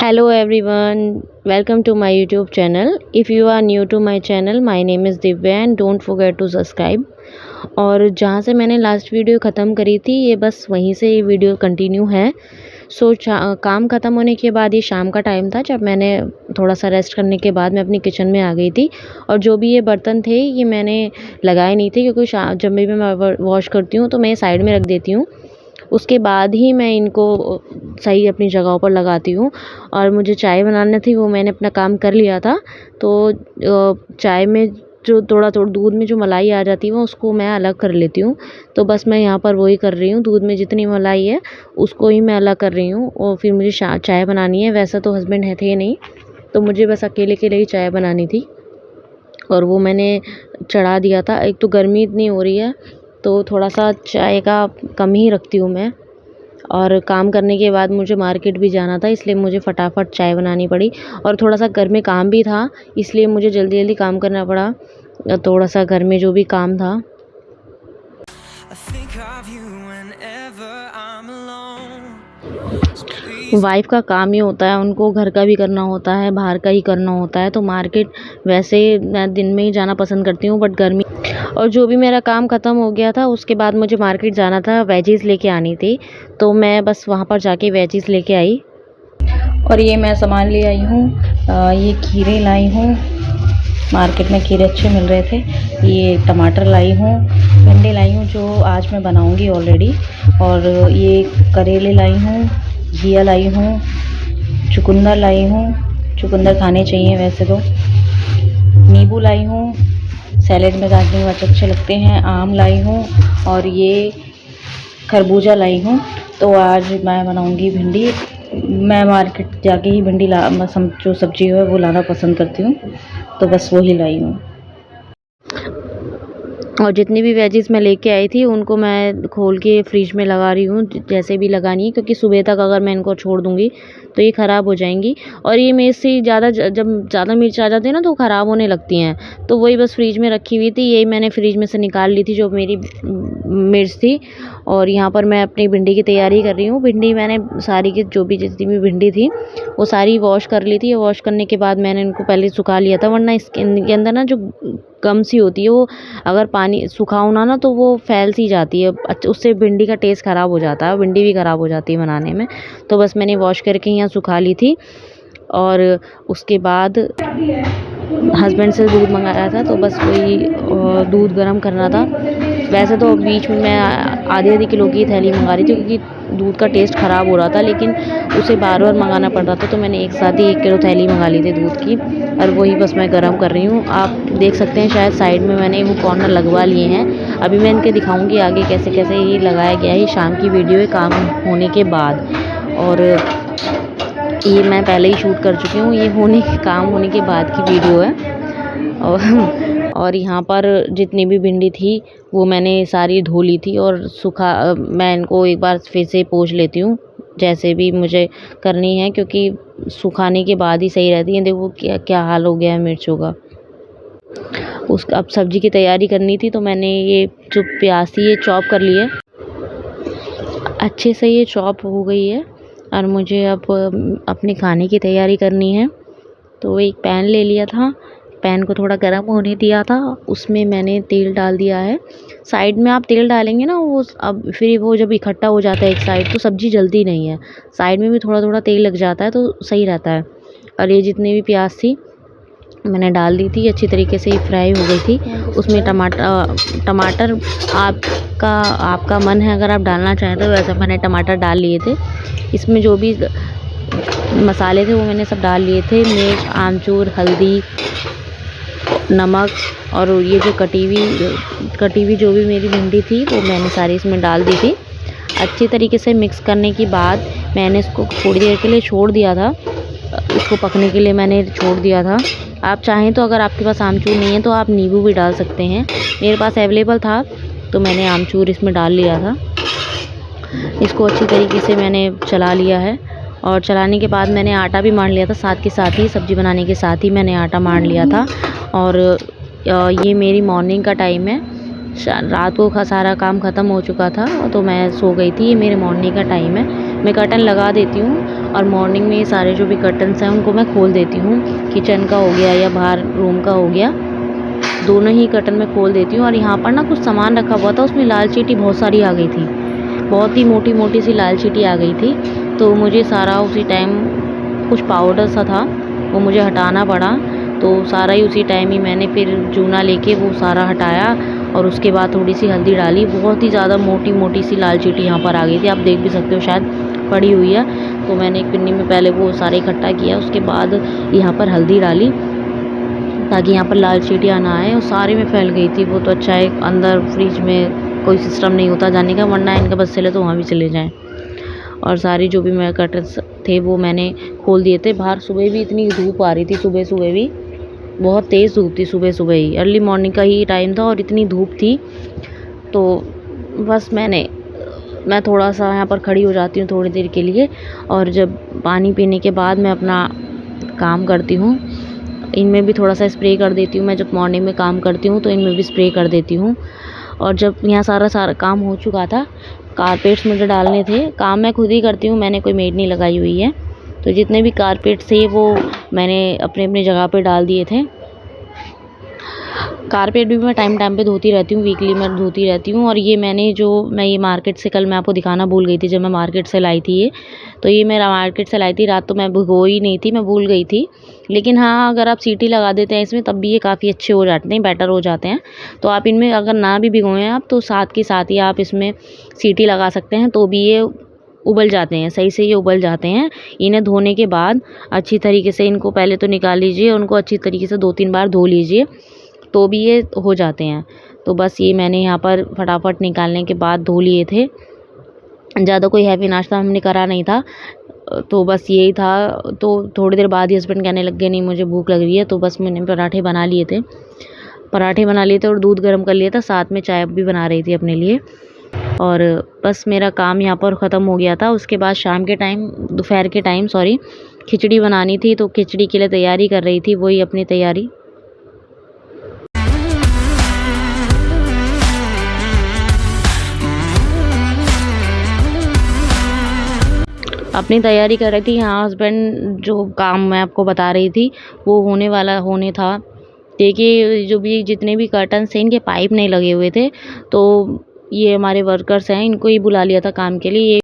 Hello everyone, welcome to my YouTube channel. If you are new to my channel, my name is Divya and don't forget to subscribe. और जहाँ से मैंने last video ख़त्म करी थी ये बस वहीं से ये वीडियो कंटिन्यू है। काम ख़त्म होने के बाद ये शाम का टाइम था जब मैंने थोड़ा सा रेस्ट करने के बाद मैं अपनी किचन में आ गई थी। और जो भी ये बर्तन थे ये मैंने लगाए नहीं थे क्योंकि जब भी मैं वॉश करती हूँ तो मैं साइड में रख देती हूँ। उसके बाद ही मैं इनको सही अपनी जगहों पर लगाती हूँ। और मुझे चाय बनानी थी वो मैंने अपना काम कर लिया था। तो चाय में जो थोड़ा दूध में जो मलाई आ जाती है वो उसको मैं अलग कर लेती हूँ। तो बस मैं यहाँ पर वही कर रही हूँ, दूध में जितनी मलाई है उसको ही मैं अलग कर रही हूँ। और फिर मुझे चाय बनानी है। वैसा तो हस्बैंड है थे नहीं, तो मुझे बस अकेले के लिए ही चाय बनानी थी और वो मैंने चढ़ा दिया था। एक तो गर्मी इतनी हो रही है तो थोड़ा सा चाय का कम ही रखती हूँ मैं। और काम करने के बाद मुझे मार्केट भी जाना था इसलिए मुझे फटाफट चाय बनानी पड़ी। और थोड़ा सा घर में काम भी था इसलिए मुझे जल्दी जल्दी काम करना पड़ा। थोड़ा सा घर में जो भी काम था। वाइफ़ का काम ही होता है, उनको घर का भी करना होता है, बाहर का ही करना होता है। तो मार्केट वैसे मैं दिन में ही जाना पसंद करती हूँ बट गर्मी और जो भी मेरा काम ख़त्म हो गया था उसके बाद मुझे मार्केट जाना था, वेजीज़ लेके आनी थी। तो मैं बस वहाँ पर जाके वेजीज़ लेके आई। और ये मैं सामान ले आई हूँ, ये खीरे लाई हूँ, मार्केट में खीरे अच्छे मिल रहे थे। ये टमाटर लाई हूँ, भिंडी लाई हूँ जो आज मैं बनाऊँगी ऑलरेडी। और ये करेले लाई हूँ, घिया लाई हूँ, चुकंदर लाई हूँ, चुकंदर खाने चाहिए वैसे तो। नींबू लाई हूँ, सैलेड में डालने में अच्छे लगते हैं। आम लाई हूँ और ये खरबूजा लाई हूँ। तो आज मैं बनाऊँगी भिंडी। मैं मार्केट जाके ही भिंडी जो सब्ज़ी है वो लाना पसंद करती हूँ, तो बस वही लाई हूँ। और जितनी भी वेजीज़ मैं लेके आई थी उनको मैं खोल के फ्रिज में लगा रही हूँ, जैसे भी लगानी है क्योंकि सुबह तक अगर मैं इनको छोड़ दूँगी तो ये ख़राब हो जाएंगी। और ये मिर्ची जब ज़्यादा मिर्च आ जाती है ना तो ख़राब होने लगती हैं। तो वही बस फ्रिज में रखी हुई थी, यही मैंने फ्रिज में से निकाल ली थी जो मेरी मिर्च थी। और यहाँ पर मैं अपनी भिंडी की तैयारी कर रही हूँ। भिंडी मैंने सारी की जो भी जितनी भी भिंडी थी वो सारी वॉश कर ली थी। वॉश करने के बाद मैंने इनको पहले सुखा लिया था, वरना इनके अंदर ना जो गम सी होती है वो अगर पानी सुखाओ ना तो वो फैल सी जाती है। उससे भिंडी का टेस्ट ख़राब हो जाता है, भिंडी भी ख़राब हो जाती है बनाने में। तो बस मैंने वॉश करके यहाँ सुखा ली थी। और उसके बाद हस्बैंड से दूध मंगाया था तो बस वही दूध गर्म करना था। वैसे तो बीच में मैं आधी किलो की थैली मंगा रही थी क्योंकि दूध का टेस्ट ख़राब हो रहा था, लेकिन उसे बार बार मंगाना पड़ रहा था। तो मैंने एक साथ ही 1 किलो थैली मंगा ली थी दूध की और वही बस मैं गर्म कर रही हूँ। आप देख सकते हैं शायद साइड में मैंने वो कॉर्नर लगवा लिए हैं। अभी मैं इनके दिखाऊंगी आगे कैसे कैसे ये लगाया गया है। शाम की वीडियो है काम होने के बाद, और ये मैं पहले ही शूट कर चुकी हूँ। ये काम होने के बाद की वीडियो है। और यहाँ पर जितनी भी भिंडी थी वो मैंने सारी धो ली थी और मैं इनको एक बार फिर से पोंछ लेती हूँ जैसे भी मुझे करनी है, क्योंकि सुखाने के बाद ही सही रहती है। देखो क्या क्या हाल हो गया है मिर्चों का। अब सब्जी की तैयारी करनी थी तो मैंने ये जो प्याज थी ये चॉप कर ली है, अच्छे से ये चॉप हो गई है। और मुझे अब अपने खाने की तैयारी करनी है। तो एक पैन ले लिया था, पैन को थोड़ा गर्म होने दिया था, उसमें मैंने तेल डाल दिया है। साइड में आप तेल डालेंगे ना वो अब फिर वो जब इकट्ठा हो जाता है एक साइड तो सब्ज़ी जलती नहीं है। साइड में भी थोड़ा थोड़ा तेल लग जाता है तो सही रहता है। और ये जितनी भी प्याज थी मैंने डाल दी थी, अच्छी तरीके से फ्राई हो गई थी। उसमें टमाटर आपका मन है अगर आप डालना चाहें तो, वैसे मैंने टमाटर डाल लिए थे। इसमें जो भी मसाले थे वो मैंने सब डाल लिए थे, मिर्च, आमचूर, हल्दी, नमक। और ये जो कटी हुई जो भी मेरी भिंडी थी वो मैंने सारी इसमें डाल दी थी। अच्छी तरीके से मिक्स करने के बाद मैंने इसको थोड़ी देर के लिए छोड़ दिया था, इसको पकने के लिए मैंने छोड़ दिया था। आप चाहें तो अगर आपके पास आमचूर नहीं है तो आप नींबू भी डाल सकते हैं। मेरे पास अवेलेबल था तो मैंने आमचूर इसमें डाल लिया था। इसको अच्छी तरीके से मैंने चला लिया है और चलाने के बाद मैंने आटा भी मार लिया था, साथ के साथ ही सब्ज़ी बनाने के साथ ही मैंने आटा मार लिया था। और ये मेरी मॉर्निंग का टाइम है, रात को सारा काम ख़त्म हो चुका था तो मैं सो गई थी। ये मेरे मॉर्निंग का टाइम है, मैं कर्टन लगा देती हूँ और मॉर्निंग में सारे जो भी कर्टन्स हैं उनको मैं खोल देती हूँ। किचन का हो गया या बाहर रूम का हो गया, दोनों ही कर्टन मैं खोल देती हूँ। और यहाँ पर ना कुछ सामान रखा हुआ था, उसमें लाल चींटी बहुत सारी आ गई थी, बहुत ही मोटी मोटी सी लाल चींटी आ गई थी। तो मुझे सारा उसी टाइम कुछ पाउडर सा था वो मुझे हटाना पड़ा, तो सारा ही उसी टाइम ही मैंने फिर जूना लेके वो सारा हटाया और उसके बाद थोड़ी सी हल्दी डाली। बहुत ही ज़्यादा मोटी मोटी सी लाल चींटी यहाँ पर आ गई थी, आप देख भी सकते हो शायद पड़ी हुई है। तो मैंने एक पिन्नी में पहले वो सारा इकट्ठा किया, उसके बाद यहाँ पर हल्दी डाली ताकि यहाँ पर लाल चींटियाँ ना आए, और सारे में फैल गई थी वो। तो अच्छा है अंदर फ्रिज में कोई सिस्टम नहीं होता जाने का, वरना इनका बस चले तो वहाँ भी चले जाएँ। और सारी जो भी मेरे कर्टन्स थे वो मैंने खोल दिए थे। बाहर सुबह भी इतनी धूप आ रही थी, सुबह भी बहुत तेज़ धूप थी, सुबह ही अर्ली मॉर्निंग का ही टाइम था और इतनी धूप थी। तो बस मैं थोड़ा सा यहाँ पर खड़ी हो जाती हूँ थोड़ी देर के लिए, और जब पानी पीने के बाद मैं अपना काम करती हूँ। इनमें भी थोड़ा सा स्प्रे कर देती हूँ, मैं जब मॉर्निंग में काम करती हूँ तो इनमें भी स्प्रे कर देती हूँ। और जब यहाँ सारा काम हो चुका था, कारपेट्स मुझे डालने थे, काम मैं खुद ही करती हूँ, मैंने कोई मेड नहीं लगाई हुई है। तो जितने भी कारपेट थे वो मैंने अपनी जगह पे डाल दिए थे। कारपेट भी मैं टाइम पे धोती रहती हूँ, वीकली मैं धोती रहती हूँ। और ये मैं ये मार्केट से कल मैं आपको दिखाना भूल गई थी, जब मैं मार्केट से लाई थी ये, तो ये मैं मार्केट से लाई थी रात, तो मैं भिगोई नहीं थी, मैं भूल गई थी। लेकिन हाँ, अगर आप सीटी लगा देते हैं इसमें तब भी ये काफ़ी अच्छे हो जाते हैं, बेटर हो जाते हैं। तो आप इनमें अगर ना भी भिगोएं आप, तो साथ के साथ ही आप इसमें सीटी लगा सकते हैं, तो भी ये उबल जाते हैं, सही से ये उबल जाते हैं। इन्हें धोने के बाद अच्छी तरीके से इनको पहले तो निकाल लीजिए, उनको अच्छी तरीके से 2-3 बार धो लीजिए, तो भी ये हो जाते हैं। तो बस ये मैंने यहाँ पर फटाफट निकालने के बाद धो लिए थे। ज़्यादा कोई हैवी नाश्ता हमने करा नहीं था, तो बस यही था। तो थोड़ी देर बाद ही हस्बैंड कहने लग गए नहीं मुझे भूख लग रही है, तो बस मैंने पराठे बना लिए थे और दूध गर्म कर लिया था, साथ में चाय भी बना रही थी अपने लिए। और बस मेरा काम यहाँ पर ख़त्म हो गया था। उसके बाद दोपहर के टाइम खिचड़ी बनानी थी, तो खिचड़ी के लिए तैयारी कर रही थी, वही अपनी तैयारी। अपनी तैयारी कर रही थी। यहाँ हस्बैंड जो काम मैं आपको बता रही थी वो होने था। देखिए जितने भी कर्टन्स थे इनके पाइप नहीं लगे हुए थे, तो ये हमारे वर्कर्स हैं, इनको ही बुला लिया था काम के लिए।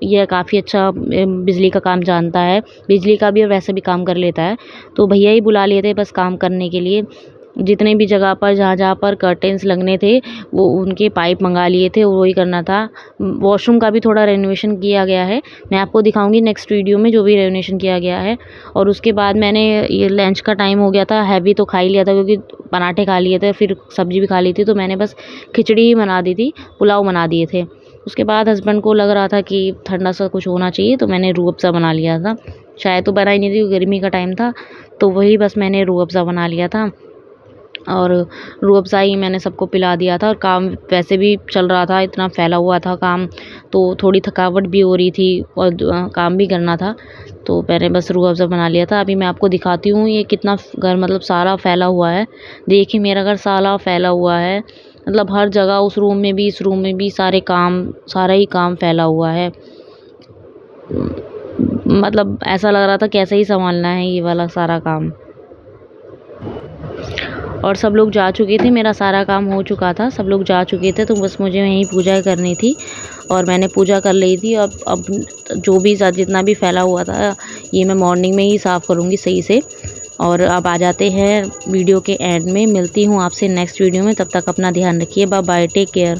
ये काफ़ी अच्छा बिजली का काम जानता है, बिजली का भी और वैसे भी काम कर लेता है। तो भैया ही बुला लिए थे बस काम करने के लिए। जितने भी जगह पर जहाँ पर कर्टेन्स लगने थे वो उनके पाइप मंगा लिए थे, वही करना था। वॉशरूम का भी थोड़ा रेनोवेशन किया गया है, मैं आपको दिखाऊंगी नेक्स्ट वीडियो में जो भी रेनोवेशन किया गया है। और उसके बाद मैंने ये लंच का टाइम हो गया था, हैवी तो खा ही लिया था क्योंकि पराठे खा लिए थे, फिर सब्ज़ी भी खा ली थी, तो मैंने बस खिचड़ी ही बना दी थी, पुलाव बना दिए थे। उसके बाद हस्बैंड को लग रहा था कि ठंडा सा कुछ होना चाहिए, तो मैंने रूह अफ़ज़ा बना लिया था। चाय तो बनाई नहीं थी, गर्मी का टाइम था, तो वही बस मैंने रूह अफ़ज़ा बना लिया था और रूह अफ़ज़ा ही मैंने सबको पिला दिया था। और काम वैसे भी चल रहा था, इतना फैला हुआ था काम, तो थोड़ी थकावट भी हो रही थी और काम भी करना था, तो मैंने बस रूह अफ़ज़ा बना लिया था। अभी मैं आपको दिखाती हूँ ये कितना घर मतलब सारा फैला हुआ है। देखिए मेरा घर सारा फैला हुआ है, मतलब हर जगह, उस रूम में भी इस रूम में भी सारा ही काम फैला हुआ है। मतलब ऐसा लग रहा था कैसे ही संभालना है ये वाला सारा काम। और सब लोग जा चुके थे, मेरा सारा काम हो चुका था, सब लोग जा चुके थे, तो बस मुझे वहीं पूजा करनी थी और मैंने पूजा कर ली थी। अब जो भी जितना भी फैला हुआ था ये मैं मॉर्निंग में ही साफ़ करूँगी सही से। और अब आ जाते हैं वीडियो के एंड में, मिलती हूँ आपसे नेक्स्ट वीडियो में, तब तक अपना ध्यान रखिए, बाय बाय, टेक केयर।